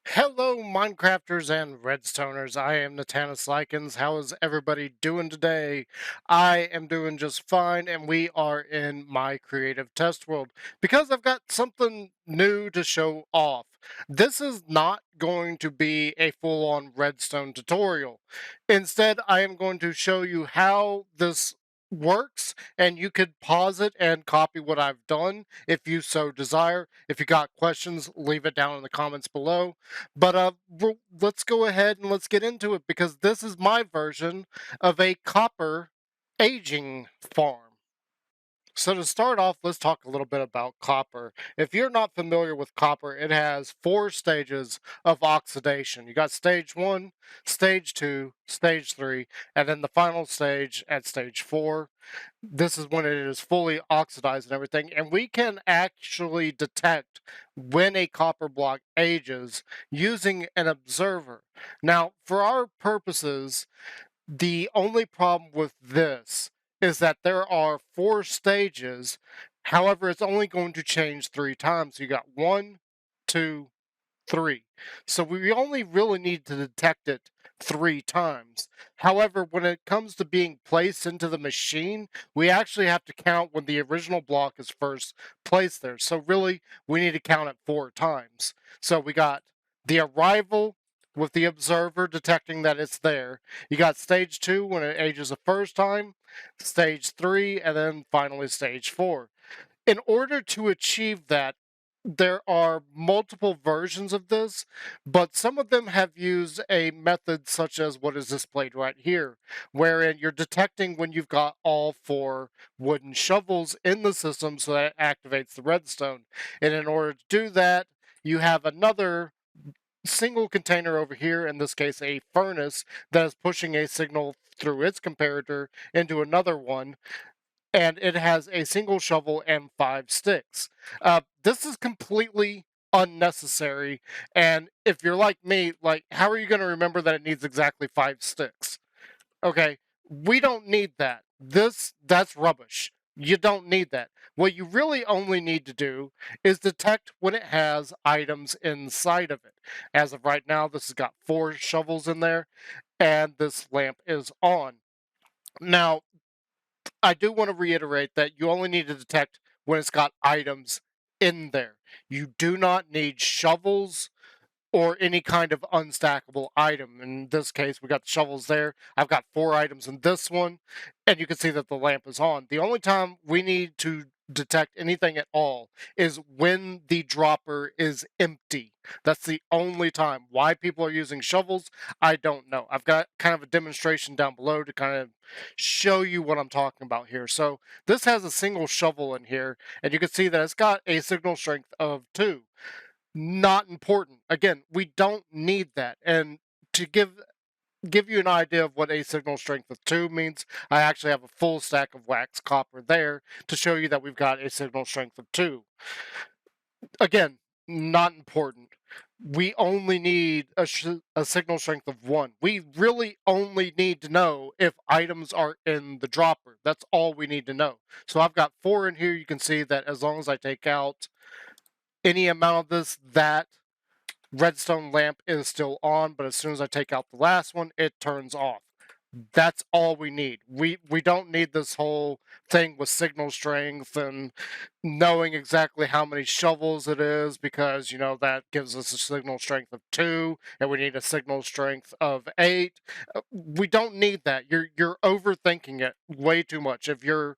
Hello, Minecrafters and Redstoners. I am Natanus Likens. How is everybody doing today? I am doing just fine, and we are in my creative test world because I've got something new to show off. This is not going to be a full-on Redstone tutorial. Instead, I am going to show you how this works, and you could pause it and copy what I've done if you so desire. If you got questions, leave it down in the comments below. But let's go ahead and let's get into it because this is my version of a copper aging farm. So to start off, let's talk a little bit about copper. If you're not familiar with copper, it has 4 stages of oxidation. You got stage 1, stage 2, stage 3, and then the final stage at stage 4. This is when it is fully oxidized and everything, and we can actually detect when a copper block ages using an observer. Now, for our purposes, the only problem with this is that there are 4 stages. However, it's only going to change 3 times. So you got 1, 2, 3. So we only really need to detect it 3 times. However, when it comes to being placed into the machine, we actually have to count when the original block is first placed there. So really, we need to count it 4 times. So we got the arrival with the observer detecting that it's there. You got stage 2 when it ages the first time, stage 3, and then finally stage 4. In order to achieve that, there are multiple versions of this, but some of them have used a method such as what is displayed right here, wherein you're detecting when you've got all 4 wooden shovels in the system so that it activates the redstone. And in order to do that, you have another single container over here, in this case a furnace, that is pushing a signal through its comparator into another one, and it has a single shovel and 5 sticks. This is completely unnecessary, and if you're like me, like, how are you going to remember that it needs exactly 5 sticks? Okay, we don't need that. That's rubbish. You don't need that. What you really only need to do is detect when it has items inside of it. As of right now, this has got 4 shovels in there, and this lamp is on. Now, I do want to reiterate that you only need to detect when it's got items in there. You do not need shovels or any kind of unstackable item. In this case, we got the shovels there. I've got 4 items in this one, and you can see that the lamp is on. The only time we need to detect anything at all is when the dropper is empty. That's the only time. Why people are using shovels, I don't know. I've got kind of a demonstration down below to kind of show you what I'm talking about here. So this has a single shovel in here, and you can see that it's got a signal strength of 2. Not important. Again, we don't need that. And to give you an idea of what a signal strength of 2 means, I actually have a full stack of wax copper there to show you that we've got a signal strength of 2. Again, not important. We only need a signal strength of 1. We really only need to know if items are in the dropper. That's all we need to know. So I've got 4 in here. You can see that as long as I take out any amount of this, that redstone lamp is still on, but as soon as I take out the last one, it turns off. That's all we need. We don't need this whole thing with signal strength and knowing exactly how many shovels it is, because that gives us a signal strength of 2 and we need a signal strength of 8. We don't need that. You're overthinking it way too much if your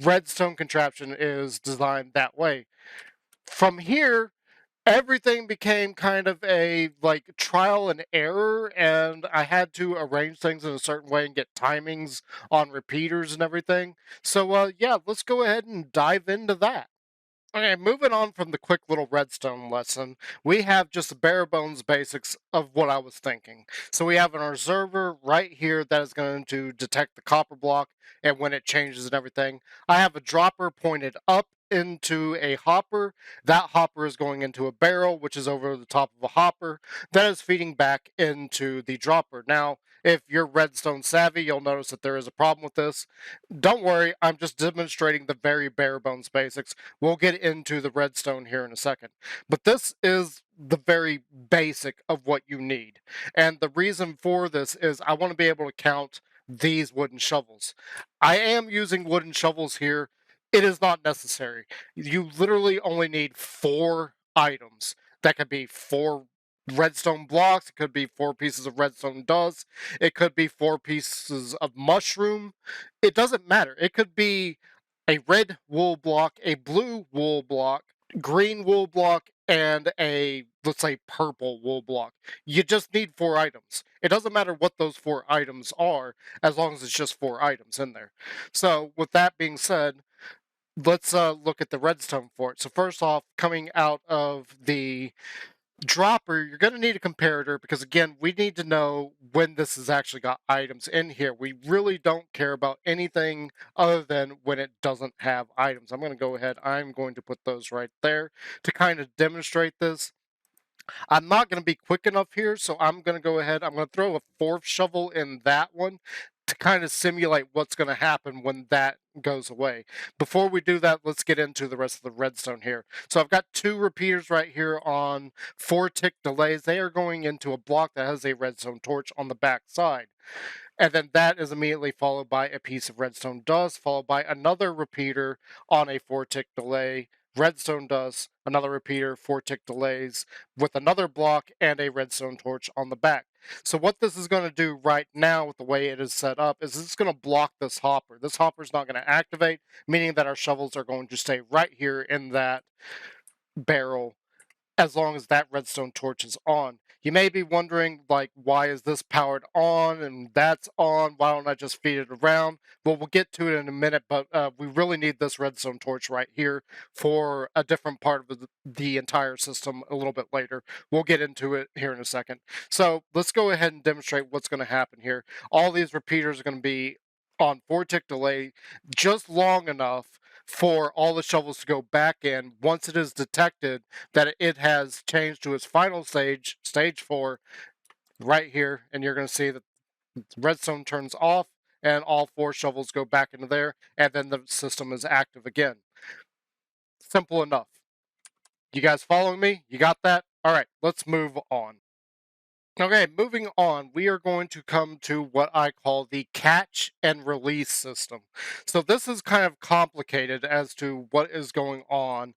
redstone contraption is designed that way. From here, everything became kind of a like trial and error, and I had to arrange things in a certain way and get timings on repeaters and everything. So yeah, let's go ahead and dive into that. Okay, moving on from the quick little redstone lesson, we have just the bare bones basics of what I was thinking. So we have an observer right here that is going to detect the copper block and when it changes and everything. I have a dropper pointed up into a hopper. That hopper is going into a barrel, which is over the top of a hopper that is feeding back into the dropper. Now, if you're redstone savvy, you'll notice that there is a problem with this. Don't worry, I'm just demonstrating the very bare bones basics. We'll get into the redstone here in a second. But this is the very basic of what you need. And the reason for this is I want to be able to count these wooden shovels. I am using wooden shovels here. It is not necessary. You literally only need 4 items. That could be 4 redstone blocks, it could be 4 pieces of redstone dust, it could be 4 pieces of mushroom. It doesn't matter. It could be a red wool block, a blue wool block, green wool block, and a, let's say, purple wool block. You just need 4 items. It doesn't matter what those 4 items are, as long as it's just 4 items in there. So with that being said, let's look at the redstone for it. So first off, coming out of the dropper, you're going to need a comparator because, again, we need to know when this has actually got items in here. We really don't care about anything other than when it doesn't have items. I'm going to go ahead, I'm going to put those right there to kind of demonstrate this. I'm not going to be quick enough here, so I'm going to go ahead, I'm going to throw a 4th shovel in that one to kind of simulate what's going to happen when that goes away. Before we do that, let's get into the rest of the redstone here. So I've got 2 repeaters right here on 4 tick delays. They are going into a block that has a redstone torch on the back side. And then that is immediately followed by a piece of redstone dust, followed by another repeater on a 4 tick delay, redstone dust, another repeater, 4 tick delays, with another block and a redstone torch on the back. So what this is going to do right now with the way it is set up is it's going to block this hopper. This hopper is not going to activate, meaning that our shovels are going to stay right here in that barrel as long as that redstone torch is on. You may be wondering, like, why is this powered on and that's on? Why don't I just feed it around? Well, we'll get to it in a minute, but we really need this redstone torch right here for a different part of the entire system a little bit later. We'll get into it here in a second. So let's go ahead and demonstrate what's going to happen here. All these repeaters are going to be on 4 tick delay just long enough for all the shovels to go back in once it is detected that it has changed to its final stage, stage 4, right here, and you're going to see that redstone turns off and all 4 shovels go back into there, and then the system is active again. Simple enough. You guys following me? You got that? All right, let's move on. Okay, moving on, we are going to come to what I call the catch and release system. So this is kind of complicated as to what is going on.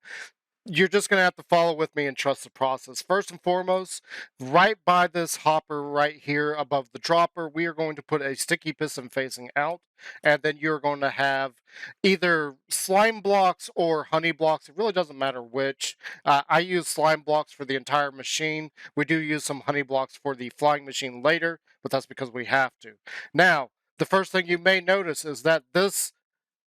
You're just going to have to follow with me and trust the process. First and foremost, right by this hopper right here above the dropper, we are going to put a sticky piston facing out, and then you're going to have either slime blocks or honey blocks. It really doesn't matter which. I use slime blocks for the entire machine. We do use some honey blocks for the flying machine later, but that's because we have to. Now, the first thing you may notice is that this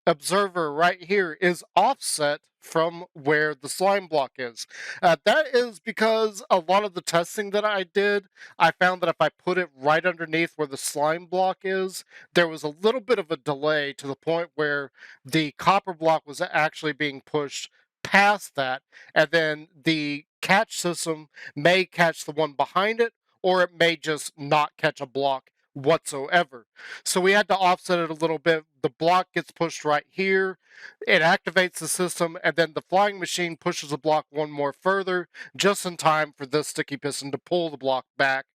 observer right here is offset from where the slime block is. That is because a lot of the testing that I did, I found that if I put it right underneath where the slime block is, there was a little bit of a delay to the point where the copper block was actually being pushed past that, and then the catch system may catch the one behind it, or it may just not catch a block whatsoever. So we had to offset it a little bit. The block gets pushed right here. It activates the system, and then the flying machine pushes the block one more further, just in time for this sticky piston to pull the block back.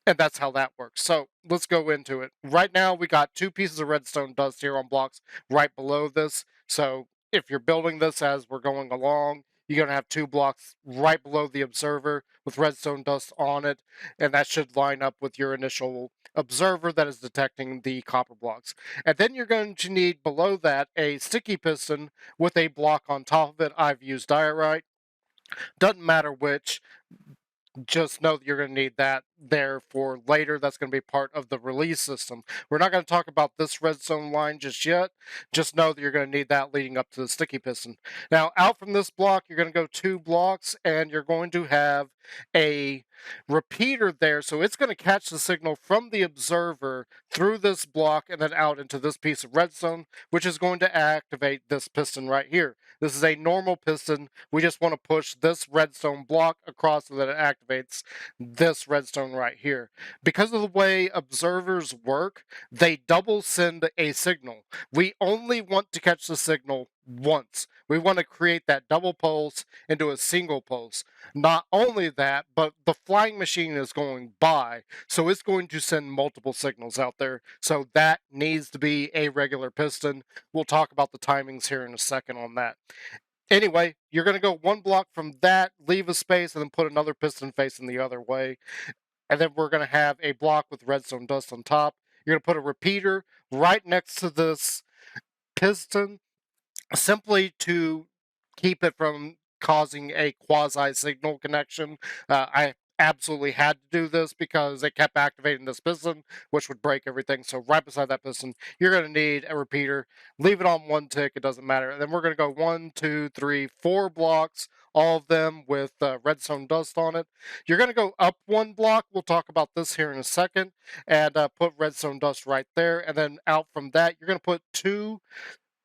And that's how that works. So let's go into it. Right now, we got 2 pieces of redstone dust here on blocks right below this. So if you're building this as we're going along, you're going to have 2 blocks right below the observer with redstone dust on it. And that should line up with your initial observer that is detecting the copper blocks. And then you're going to need below that a sticky piston with a block on top of it. I've used diorite. Doesn't matter which, just know that you're going to need that. there for later. That's going to be part of the release system. We're not going to talk about this redstone line just yet. Just know that you're going to need that leading up to the sticky piston. Now, out from this block, you're going to go 2 blocks, and you're going to have a repeater there. So it's going to catch the signal from the observer through this block and then out into this piece of redstone, which is going to activate this piston right here. This is a normal piston. We just want to push this redstone block across so that it activates this redstone right here. Because of the way observers work, they double send a signal. We only want to catch the signal once. We want to create that double pulse into a single pulse. Not only that, but the flying machine is going by, so it's going to send multiple signals out there. So that needs to be a regular piston. We'll talk about the timings here in a second on that. Anyway, you're going to go 1 block from that, leave a space, and then put another piston facing the other way. And then we're going to have a block with redstone dust on top. You're going to put a repeater right next to this piston, simply to keep it from causing a quasi-signal connection. I absolutely had to do this because it kept activating this piston, which would break everything. So right beside that piston, you're going to need a repeater. Leave it on 1 tick, it doesn't matter. And then we're going to go 1, 2, 3, 4 blocks, all of them with redstone dust on it. You're going to go up 1 block. We'll talk about this here in a second, and put redstone dust right there. And then out from that, you're going to put 2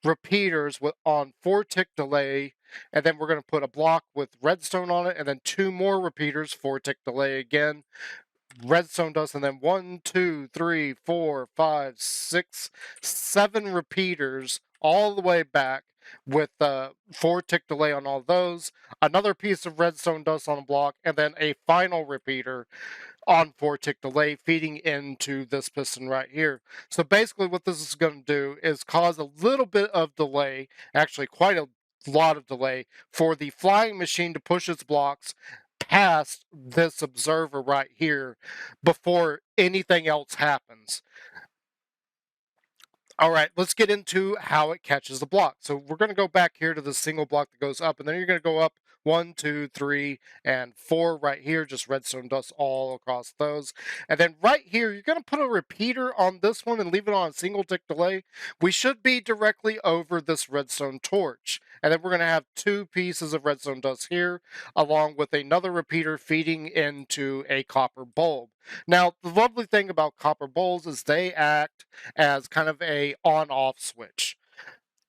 repeaters on 4 tick delay, and then we're going to put a block with redstone on it, and then 2 more repeaters, 4 tick delay again, redstone dust, and then 1, 2, 3, 4, 5, 6, 7 repeaters all the way back with 4 tick delay on all those, another piece of redstone dust on a block, and then a final repeater on 4 tick delay feeding into this piston right here. So basically what this is going to do is cause a little bit of delay, actually quite a lot of delay, for the flying machine to push its blocks past this observer right here before anything else happens. All right, let's get into how it catches the block. So we're going to go back here to the single block that goes up, and then you're going to go up 1, 2, 3, and 4 right here, just redstone dust all across those. And then right here, you're going to put a repeater on this one and leave it on a single tick delay. We should be directly over this redstone torch. And then we're going to have 2 pieces of redstone dust here, along with another repeater feeding into a copper bulb. Now, the lovely thing about copper bulbs is they act as kind of a on-off switch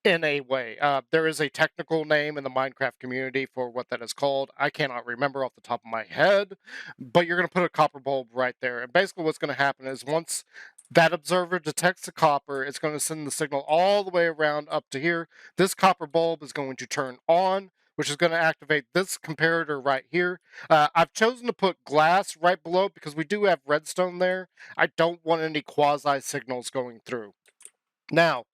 in a way. There is a technical name in the Minecraft community for what that is called. I cannot remember off the top of my head, but you're going to put a copper bulb right there. And basically what's going to happen is once that observer detects the copper, it's going to send the signal all the way around up to here. This copper bulb is going to turn on, which is going to activate this comparator right here. I've chosen to put glass right below because we do have redstone there. I don't want any quasi signals going through. Now,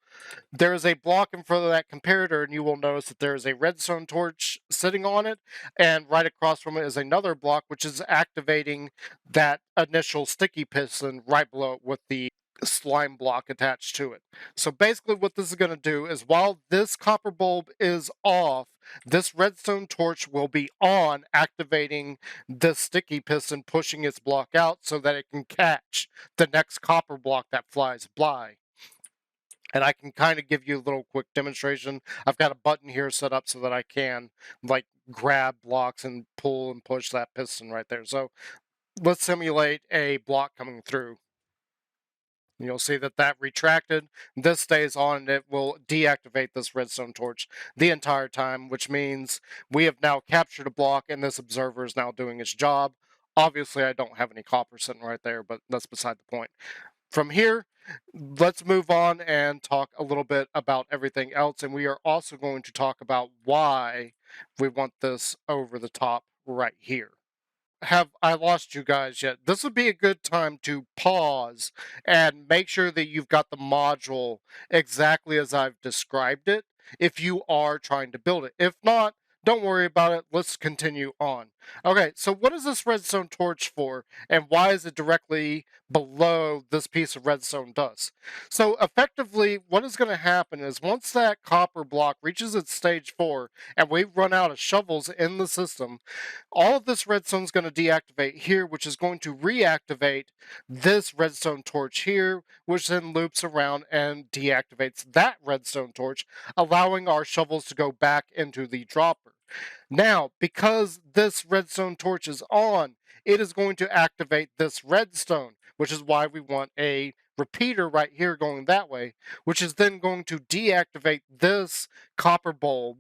there is a block in front of that comparator, and you will notice that there is a redstone torch sitting on it, and right across from it is another block, which is activating that initial sticky piston right below it with the slime block attached to it. So basically what this is going to do is while this copper bulb is off, this redstone torch will be on, activating this sticky piston, pushing its block out so that it can catch the next copper block that flies by. And I can kind of give you a little quick demonstration. I've got a button here set up so that I can like grab blocks and pull and push that piston right there. So let's simulate a block coming through. You'll see that that retracted. This stays on and it will deactivate this redstone torch the entire time, which means we have now captured a block and this observer is now doing its job. Obviously, I don't have any copper sitting right there, but that's beside the point. From here, let's move on and talk a little bit about everything else. And we are also going to talk about why we want this over the top right here. Have I lost you guys yet? This would be a good time to pause and make sure that you've got the module exactly as I've described it if you are trying to build it. If not, don't worry about it. Let's continue on. Okay, so what is this redstone torch for, and why is it directly below this piece of redstone dust? So effectively, what is going to happen is once that copper block reaches its stage 4, and we run out of shovels in the system, all of this redstone is going to deactivate here, which is going to reactivate this redstone torch here, which then loops around and deactivates that redstone torch, allowing our shovels to go back into the dropper. Now, because this redstone torch is on, it is going to activate this redstone, which is why we want a repeater right here going that way, which is then going to deactivate this copper bulb,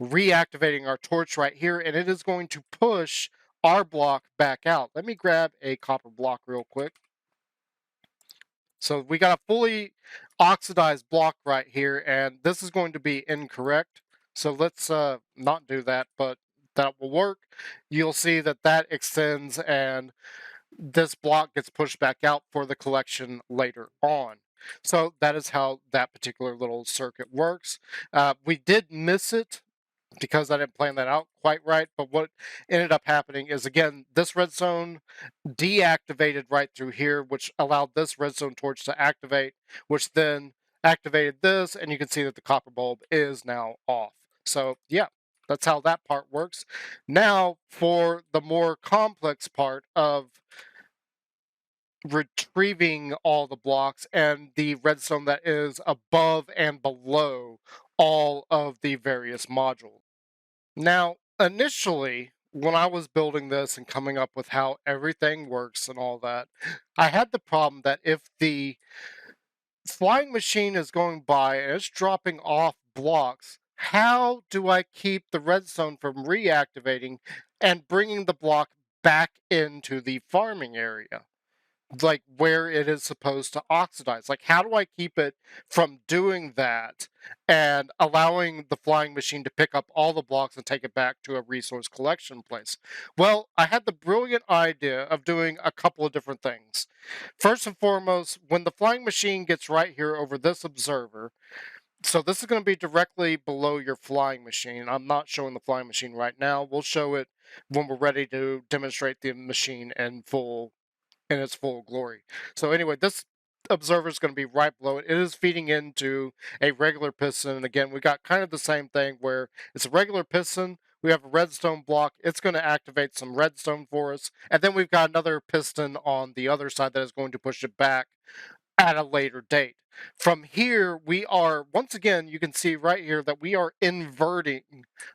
reactivating our torch right here, and it is going to push our block back out. Let me grab a copper block real quick. So we got a fully oxidized block right here, and this is going to be incorrect. So let's not do that, but that will work. You'll see that that extends and this block gets pushed back out for the collection later on. So that is how that particular little circuit works. We did miss it because I didn't plan that out quite right, but what ended up happening is, again, this redstone deactivated right through here, which allowed this redstone torch to activate, which then activated this, and you can see that the copper bulb is now off. So yeah, that's how that part works. Now for the more complex part of retrieving all the blocks and the redstone that is above and below all of the various modules. Now, initially, when I was building this and coming up with how everything works and all that, I had the problem that if the flying machine is going by and it's dropping off blocks, how do I keep the redstone from reactivating and bringing the block back into the farming area? Like where it is supposed to oxidize. Like, how do I keep it from doing that and allowing the flying machine to pick up all the blocks and take it back to a resource collection place? Well, I had the brilliant idea of doing a couple of different things. First and foremost, when the flying machine gets right here over this observer, so this is going to be directly below your flying machine. I'm not showing the flying machine right now. We'll show it when we're ready to demonstrate the machine in its full glory. So anyway, this observer is going to be right below it. It is feeding into a regular piston. And again, we got kind of the same thing where it's a regular piston. We have a redstone block. It's going to activate some redstone for us. And then we've got another piston on the other side that is going to push it back at a later date. From here, we are, once again, you can see right here that we are inverting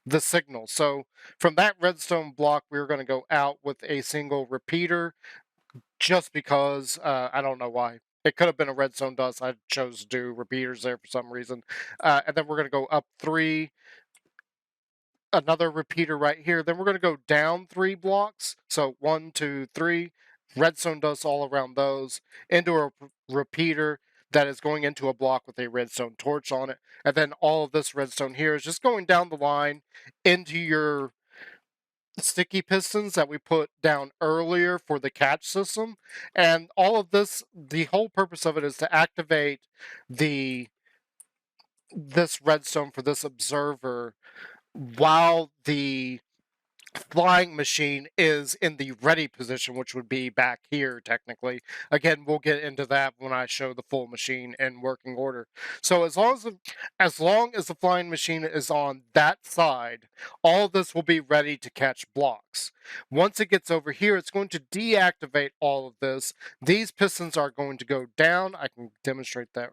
the signal. So from that redstone block, we're going to go out with a single repeater just because I don't know why. It could have been a redstone dust. I chose to do repeaters there for some reason. And then we're going to go up 3, another repeater right here. Then we're going to go down 3 blocks. So 1, 2, 3, redstone dust all around those into a repeater that is going into a block with a redstone torch on it. And then all of this redstone here is just going down the line into your sticky pistons that we put down earlier for the catch system. And all of this, the whole purpose of it is to activate this redstone for this observer while the flying machine is in the ready position, which would be back here technically. Again, we'll get into that when I show the full machine in working order. So as long as the flying machine is on that side, all of this will be ready to catch blocks. Once it gets over here, it's going to deactivate all of this. These pistons are going to go down. I can demonstrate that.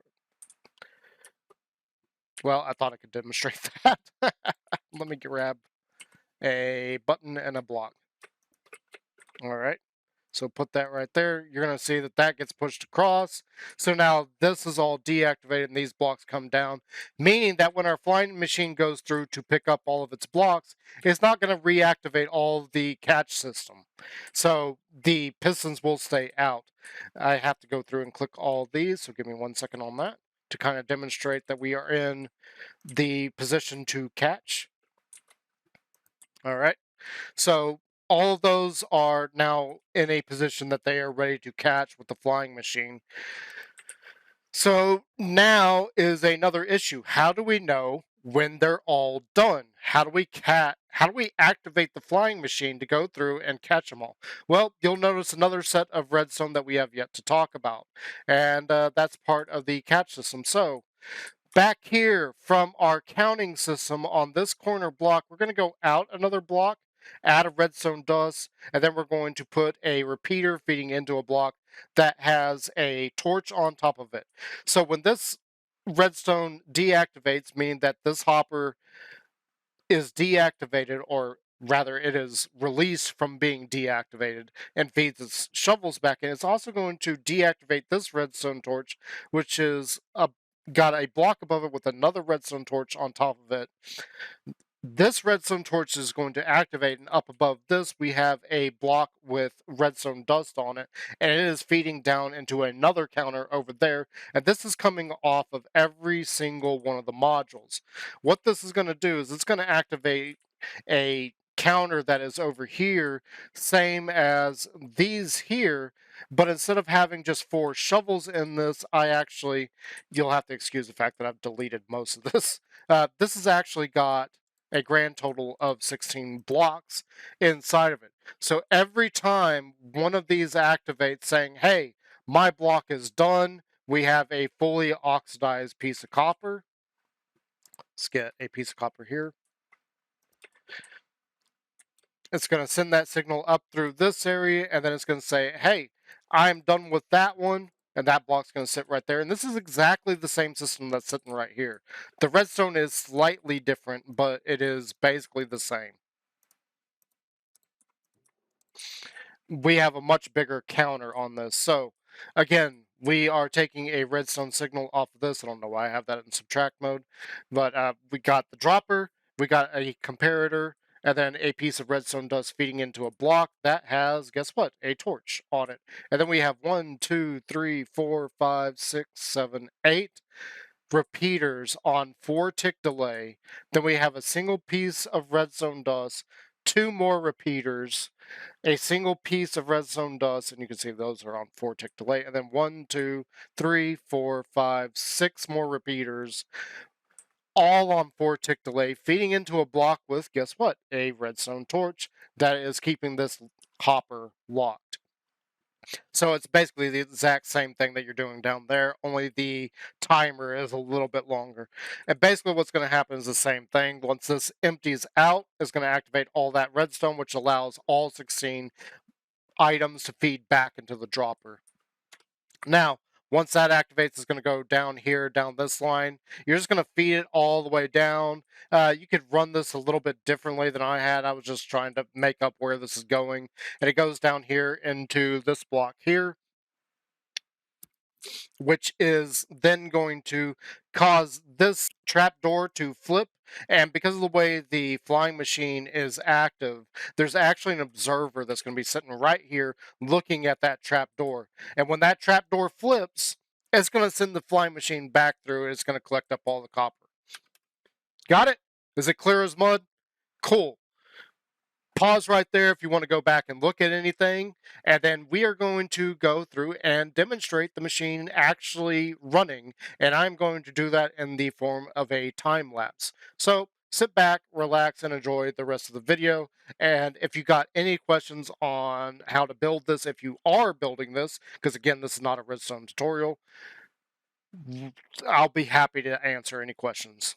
Well, I thought I could demonstrate that. Let me grab a button and a block. All right. So put that right there. You're going to see that that gets pushed across. So now this is all deactivated and these blocks come down, meaning that when our flying machine goes through to pick up all of its blocks, it's not going to reactivate all of the catch system. So the pistons will stay out. I have to go through and click all of these. So give me 1 second on that to kind of demonstrate that we are in the position to catch. All right. So all of those are now in a position that they are ready to catch with the flying machine. So now is another issue. How do we know when they're all done? How do how do we activate the flying machine to go through and catch them all? Well, you'll notice another set of redstone that we have yet to talk about, and that's part of the catch system. So back here from our counting system on this corner block, we're going to go out another block, add a redstone dust, and then we're going to put a repeater feeding into a block that has a torch on top of it. So when this redstone deactivates, meaning that this hopper is deactivated, or rather it is released from being deactivated and feeds its shovels back in, it's also going to deactivate this redstone torch, which is got a block above it with another redstone torch on top of it. This redstone torch is going to activate, and up above this we have a block with redstone dust on it, and it is feeding down into another counter over there, and this is coming off of every single one of the modules. What this is going to do is it's going to activate a counter that is over here, same as these here, but instead of having just 4 shovels in this, you'll have to excuse the fact that I've deleted most of this. This has actually got a grand total of 16 blocks inside of it. So every time one of these activates saying, hey, my block is done, we have a fully oxidized piece of copper. Let's get a piece of copper here. It's going to send that signal up through this area, and then it's going to say, hey, I'm done with that one, and that block's going to sit right there. And this is exactly the same system that's sitting right here. The redstone is slightly different, but it is basically the same. We have a much bigger counter on this. So again, we are taking a redstone signal off of this. I don't know why I have that in subtract mode, but we got the dropper, we got a comparator, and then a piece of redstone dust feeding into a block that has, guess what, a torch on it. And then we have 1, 2, 3, 4, 5, 6, 7, 8 repeaters on 4 tick delay. Then we have a single piece of redstone dust, 2 more repeaters, a single piece of redstone dust, and you can see those are on 4 tick delay, and then 1, 2, 3, 4, 5, 6 more repeaters, all on 4 tick delay, feeding into a block with, guess what, a redstone torch that is keeping this hopper locked. So it's basically the exact same thing that you're doing down there, only the timer is a little bit longer. And basically what's going to happen is the same thing. Once this empties out, it's going to activate all that redstone, which allows all 16 items to feed back into the dropper. Now, once that activates, it's going to go down here, down this line. You're just going to feed it all the way down. You could run this a little bit differently than I had. I was just trying to make up where this is going. And it goes down here into this block here, which is then going to cause this trapdoor to flip. And because of the way the flying machine is active, there's actually an observer that's going to be sitting right here looking at that trapdoor. And when that trapdoor flips, it's going to send the flying machine back through, and it's going to collect up all the copper. Got it? Is it clear as mud? Cool. Pause right there if you want to go back and look at anything, and then we are going to go through and demonstrate the machine actually running, and I'm going to do that in the form of a time lapse. So sit back, relax, and enjoy the rest of the video. And if you got any questions on how to build this, if you are building this, because again, this is not a redstone tutorial, I'll be happy to answer any questions.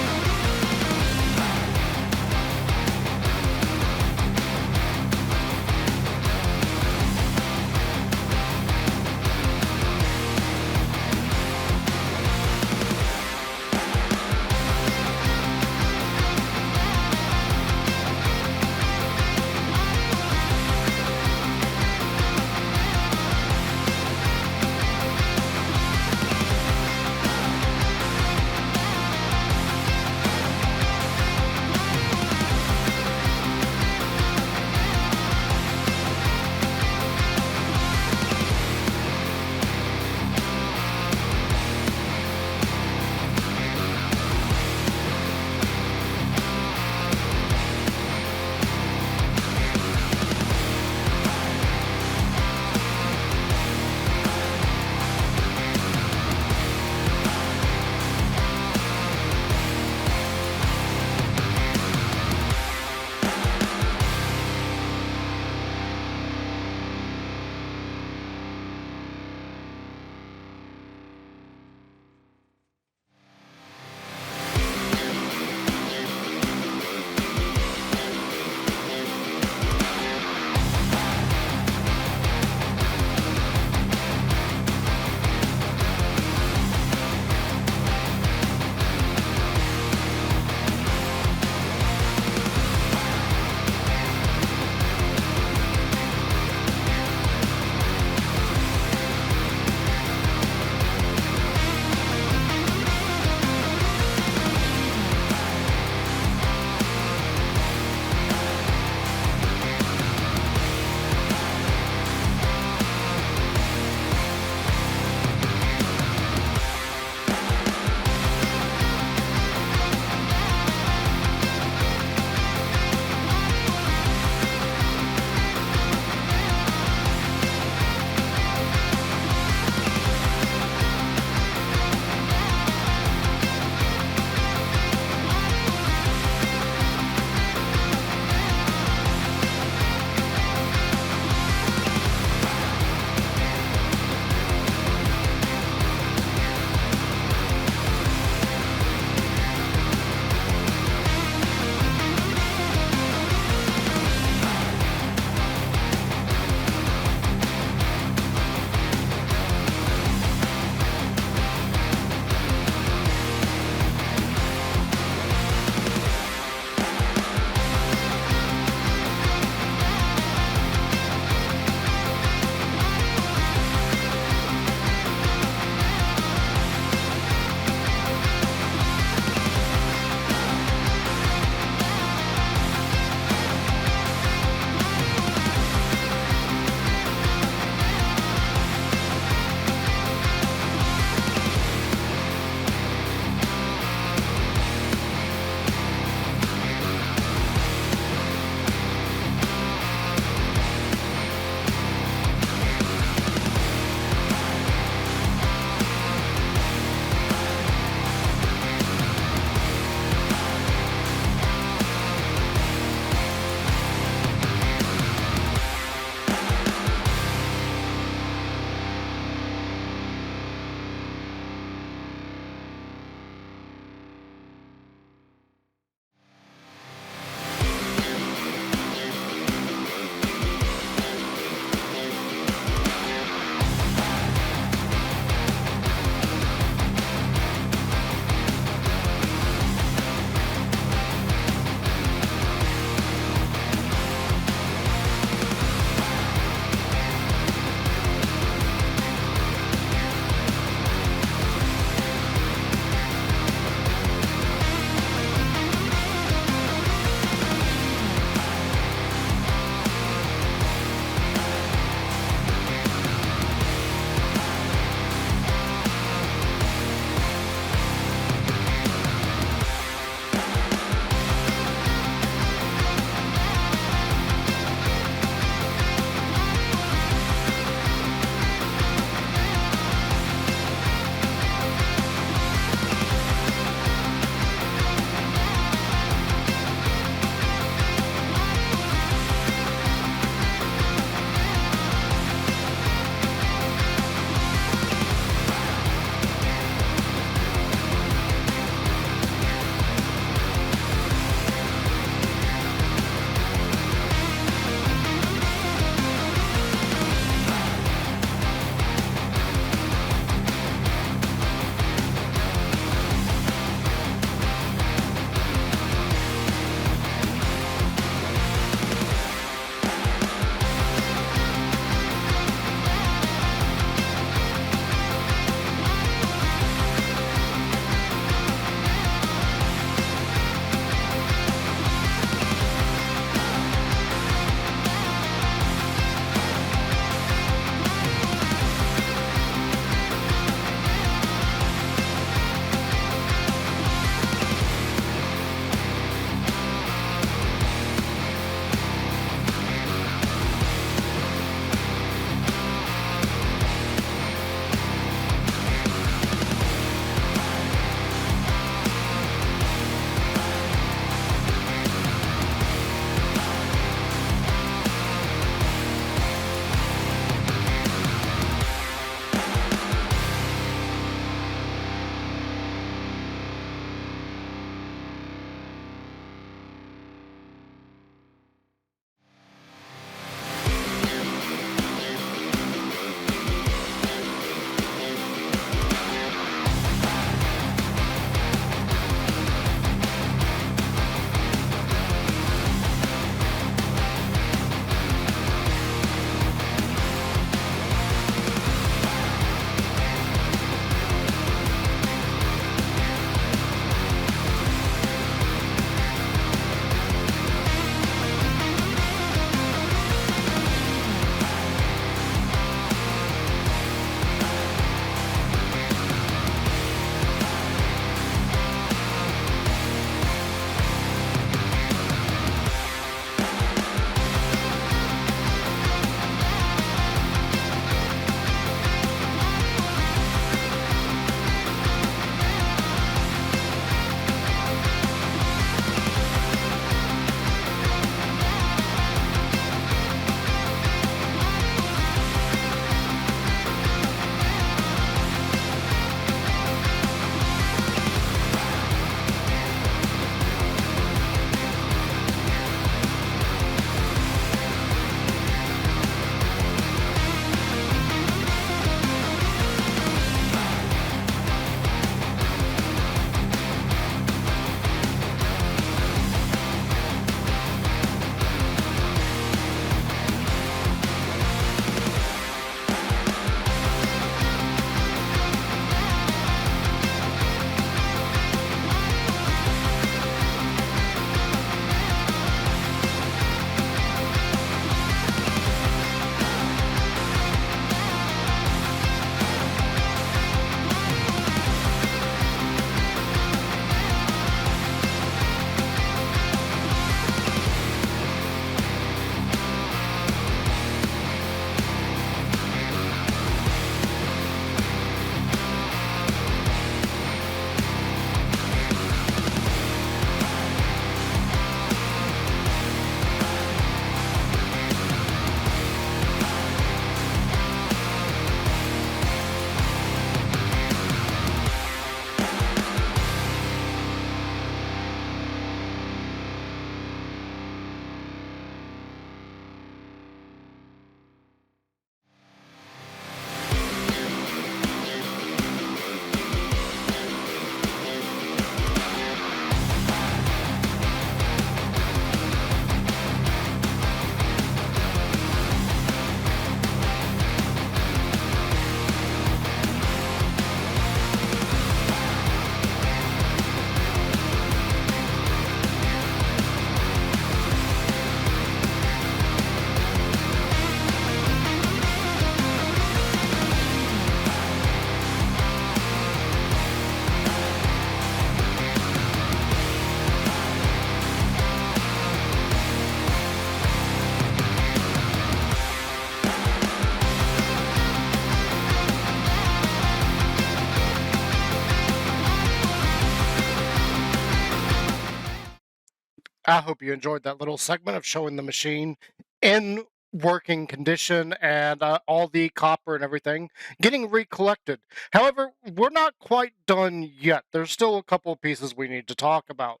I hope you enjoyed that little segment of showing the machine in working condition and all the copper and everything getting recollected. However, we're not quite done yet. There's still a couple of pieces we need to talk about.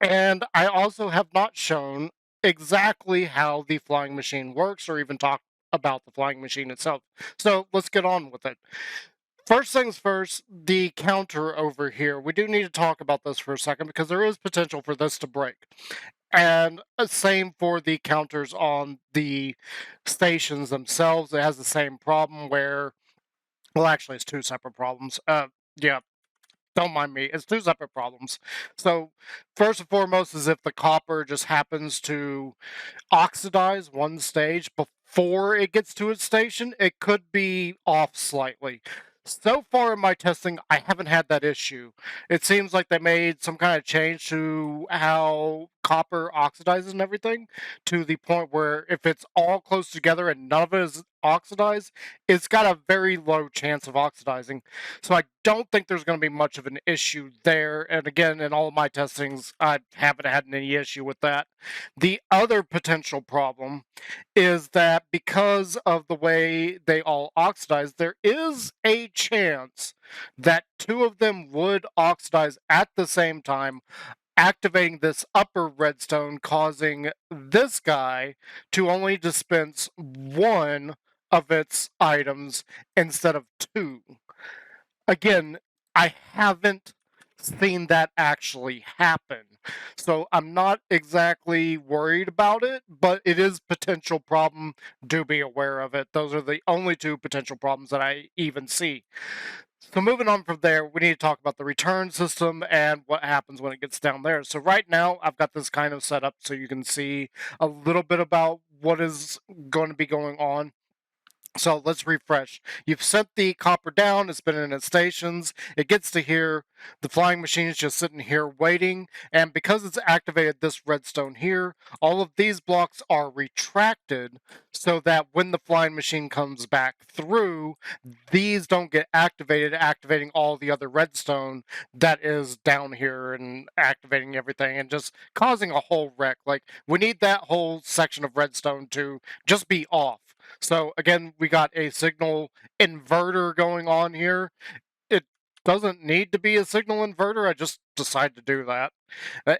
And I also have not shown exactly how the flying machine works or even talk about the flying machine itself. So let's get on with it. First things first, the counter over here. We do need to talk about this for a second because there is potential for this to break. And same for the counters on the stations themselves. It has the same problem where, well, actually, it's two separate problems. Yeah, don't mind me. It's two separate problems. So, first and foremost is if the copper just happens to oxidize one stage before it gets to its station, it could be off slightly. So far in my testing, I haven't had that issue. It seems like they made some kind of change to how copper oxidizes and everything to the point where if it's all close together and none of it is oxidized, it's got a very low chance of oxidizing. So I don't think there's going to be much of an issue there. And again, in all of my testings, I haven't had any issue with that. The other potential problem is that because of the way they all oxidize, there is a chance that two of them would oxidize at the same time, activating this upper redstone, causing this guy to only dispense one of its items instead of two. Again, I haven't seen that actually happen. So I'm not exactly worried about it, but it is potential problem. Do be aware of it. Those are the only two potential problems that I even see. So moving on from there, we need to talk about the return system and what happens when it gets down there. So right now, I've got this kind of set up so you can see a little bit about what is going to be going on. So let's refresh. You've sent the copper down, it's been in its stations, it gets to here, the flying machine is just sitting here waiting, and because it's activated this redstone here, all of these blocks are retracted so that when the flying machine comes back through, these don't get activated, activating all the other redstone that is down here and activating everything and just causing a whole wreck. Like, we need that whole section of redstone to just be off. So again, we got a signal inverter going on here. It doesn't need to be a signal inverter. I just decided to do that.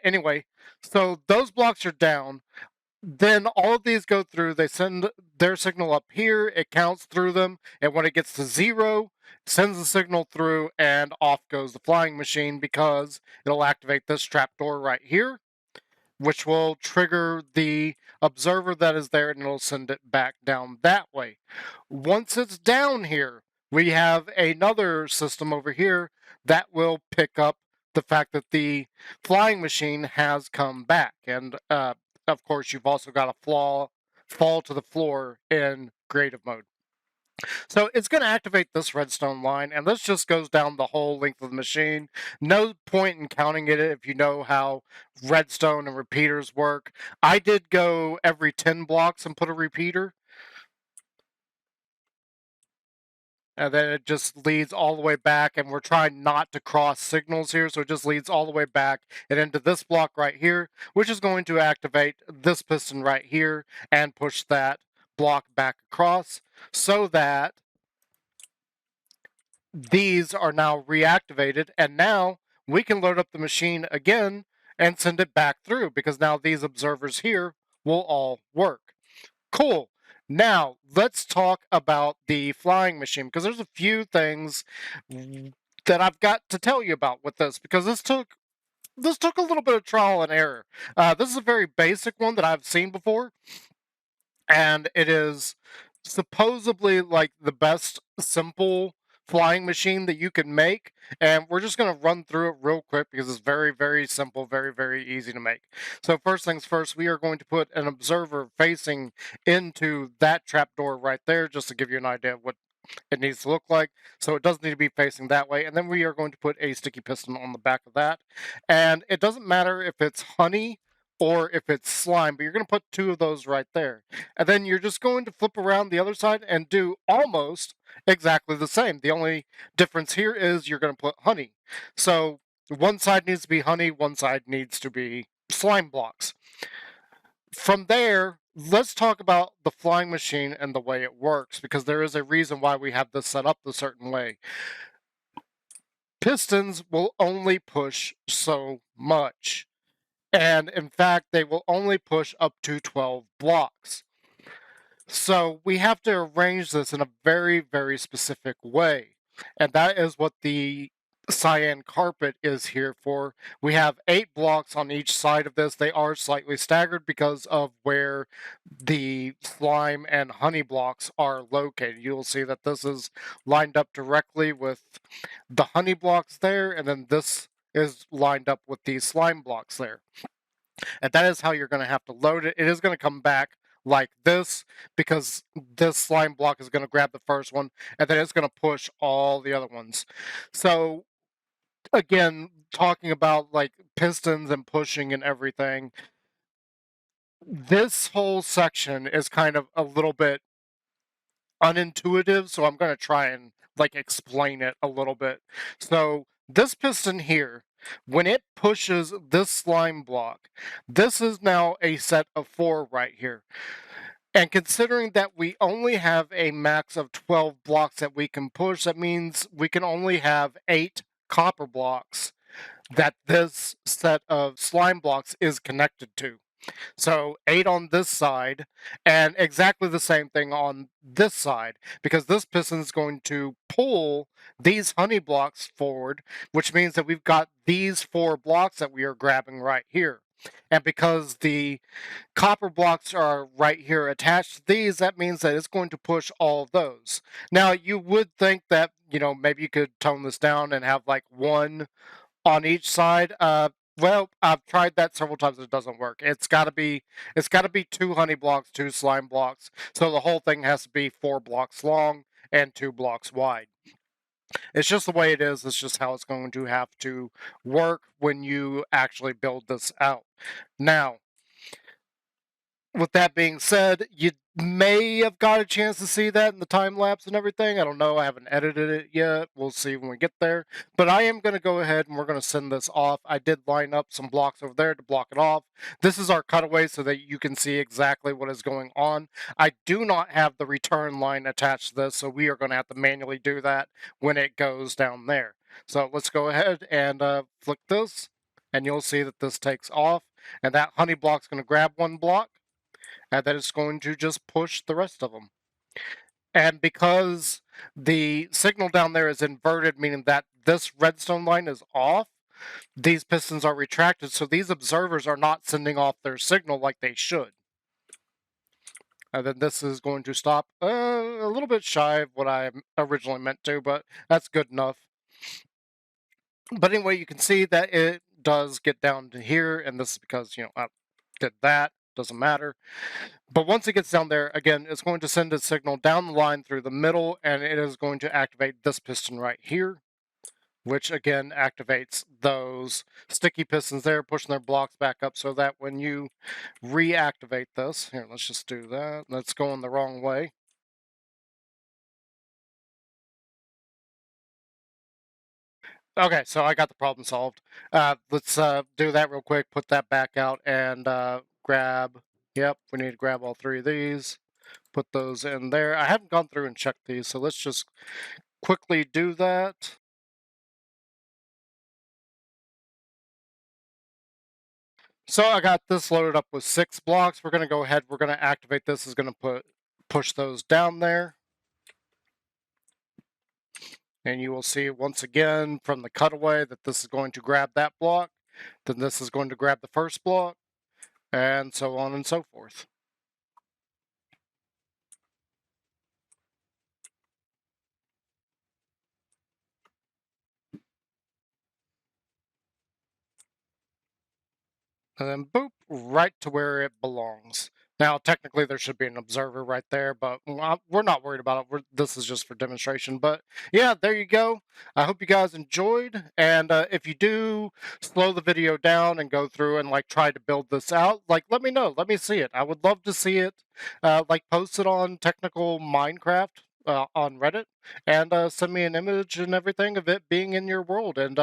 Anyway, so those blocks are down. Then all of these go through. They send their signal up here. It counts through them. And when it gets to zero, sends the signal through and off goes the flying machine because it'll activate this trapdoor right here, which will trigger the observer that is there and it'll send it back down that way. Once it's down here, we have another system over here that will pick up the fact that the flying machine has come back. And of course, you've also got a fall to the floor in creative mode. So it's going to activate this redstone line, and this just goes down the whole length of the machine. No point in counting it if you know how redstone and repeaters work. I did go every 10 blocks and put a repeater, and then it just leads all the way back, and we're trying not to cross signals here, so it just leads all the way back and into this block right here, which is going to activate this piston right here and push that block back across so that these are now reactivated, and now we can load up the machine again and send it back through because now these observers here will all work. Cool. Now, let's talk about the flying machine because there's a few things that I've got to tell you about with this because this took a little bit of trial and error. This is a very basic one that I've seen before, and it is supposedly like the best simple flying machine that you can make, and we're just going to run through it real quick because it's very, very simple, very, very easy to make. So first things first, we are going to put an observer facing into that trapdoor right there just to give you an idea of what it needs to look like. So it does need to be facing that way. And then we are going to put a sticky piston on the back of that. And it doesn't matter if it's honey or if it's slime, but you're going to put two of those right there. And then you're just going to flip around the other side and do almost exactly the same. The only difference here is you're going to put honey. So one side needs to be honey, one side needs to be slime blocks. From there, let's talk about the flying machine and the way it works, because there is a reason why we have this set up a certain way. Pistons will only push so much. And in fact, they will only push up to 12 blocks. So we have to arrange this in a very, very specific way. And that is what the cyan carpet is here for. We have 8 blocks on each side of this. They are slightly staggered because of where the slime and honey blocks are located. You'll see that this is lined up directly with the honey blocks there, and then this is lined up with these slime blocks there. And that is how you're going to have to load it. It is going to come back like this, because this slime block is going to grab the first one, and then it's going to push all the other ones. So again, talking about like pistons and pushing and everything, this whole section is kind of a little bit unintuitive, so I'm going to try and like explain it a little bit. So this piston here, when it pushes this slime block, this is now a set of 4 right here. And considering that we only have a max of 12 blocks that we can push, that means we can only have 8 copper blocks that this set of slime blocks is connected to. So 8 on this side, and exactly the same thing on this side, because this piston is going to pull these honey blocks forward, which means that we've got these 4 blocks that we are grabbing right here. And because the copper blocks are right here attached to these, that means that it's going to push all of those. Now, you would think that, maybe you could tone this down and have like 1 on each side. Well, I've tried that several times. It doesn't work. It's got to be 2 honey blocks, 2 slime blocks. So the whole thing has to be 4 blocks long and 2 blocks wide. It's just the way it is. It's just how it's going to have to work when you actually build this out. Now, with that being said, you may have got a chance to see that in the time lapse and everything. I don't know. I haven't edited it yet. We'll see when we get there. But I am going to go ahead and we're going to send this off. I did line up some blocks over there to block it off. This is our cutaway so that you can see exactly what is going on. I do not have the return line attached to this, so we are going to have to manually do that when it goes down there. So let's go ahead and flick this, and you'll see that this takes off, and that honey block's going to grab 1 block, and then it's going to just push the rest of them. And because the signal down there is inverted, meaning that this redstone line is off, these pistons are retracted, so these observers are not sending off their signal like they should. And then this is going to stop a little bit shy of what I originally meant to, but that's good enough. But anyway, you can see that it does get down to here, and this is because, I did that. Doesn't matter. But once it gets down there, again, it's going to send a signal down the line through the middle, and it is going to activate this piston right here, which again activates those sticky pistons there, pushing their blocks back up so that when you reactivate this, here, let's just do that. That's going the wrong way. Okay, so I got the problem solved. Let's do that real quick, put that back out, and grab, yep, we need to grab all 3 of these, put those in there. I haven't gone through and checked these, so let's just quickly do that. So I got this loaded up with 6 blocks. We're going to go ahead, we're going to activate this. Is going to push those down there. And you will see once again from the cutaway that this is going to grab that block. Then this is going to grab the first block, and so on and so forth. And then boop, right to where it belongs. Now, technically, there should be an observer right there, but we're not worried about it. This is just for demonstration. But yeah, there you go. I hope you guys enjoyed. And if you do, slow the video down and go through and like try to build this out. Like, let me know. Let me see it. I would love to see it. Like, post it on Technical Minecraft. on Reddit, and send me an image and everything of it being in your world. And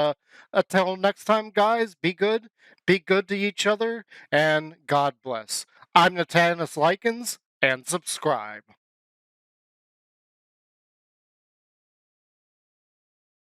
until next time, guys, be good to each other, and God bless. I'm Natanus Likens, and subscribe.